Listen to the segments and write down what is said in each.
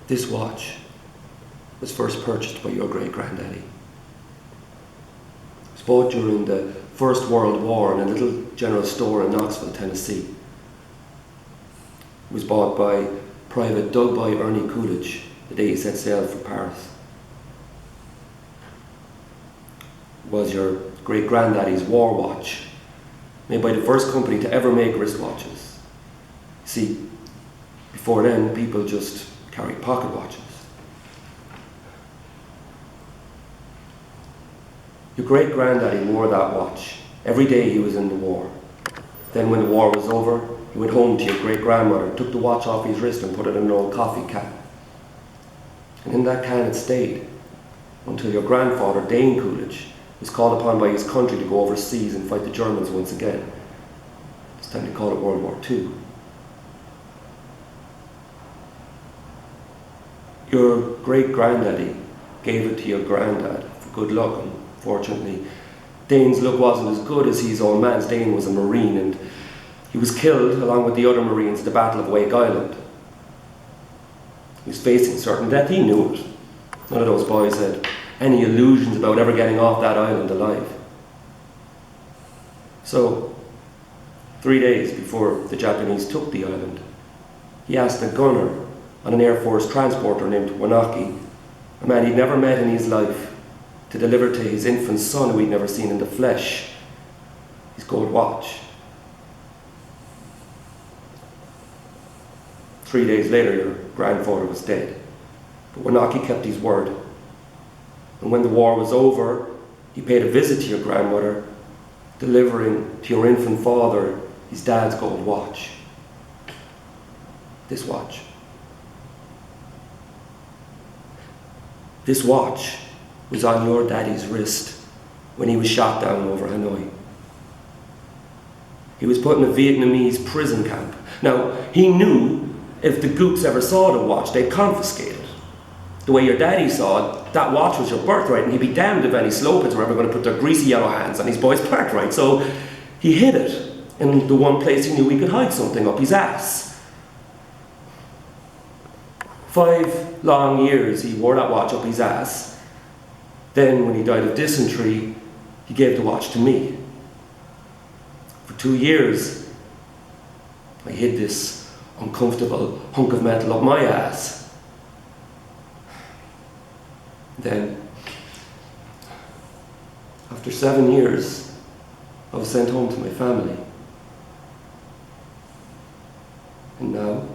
This watch was first purchased by your great-granddaddy. It was bought during the First World War in a little general store in Knoxville, Tennessee. It was bought by Private Doug-Boy Ernie Coolidge the day he set sail for Paris. It was your great-granddaddy's war watch, made by the first company to ever make wristwatches. See, before then, people just carried pocket watches. Your great-granddaddy wore that watch every day he was in the war. Then when the war was over, he went home to your great-grandmother, took the watch off his wrist and put it in an old coffee can. And in that can it stayed until your grandfather, Dane Coolidge, was called upon by his country to go overseas and fight the Germans once again. This time they called it World War II. Your great-granddaddy gave it to your granddad for good luck, and fortunately, Dane's luck wasn't as good as his old man's. Dane was a Marine, and he was killed along with the other Marines at the Battle of Wake Island. He was facing certain death. He knew it. None of those boys had any illusions about ever getting off that island alive. So, 3 days before the Japanese took the island, he asked a gunner on an Air Force transporter named Wanaki, a man he'd never met in his life, to deliver to his infant son, who he'd never seen in the flesh, his gold watch. 3 days later, your grandfather was dead. But Wanaki kept his word. And when the war was over, he paid a visit to your grandmother, delivering to your infant father his dad's gold watch. This watch. This watch was on your daddy's wrist when he was shot down over Hanoi. He was put in a Vietnamese prison camp. Now, he knew if the Gooks ever saw the watch, they'd confiscate it. The way your daddy saw it, that watch was your birthright, and he'd be damned if any slopins were ever going to put their greasy yellow hands on his boy's birthright. So he hid it in the one place he knew he could hide something, up his ass. 5 long years he wore that watch up his ass. Then, when he died of dysentery, he gave the watch to me. For 2 years, I hid this uncomfortable hunk of metal up my ass. Then, after 7 years, I was sent home to my family. And now,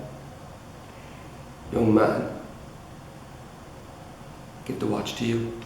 young man, give the watch to you.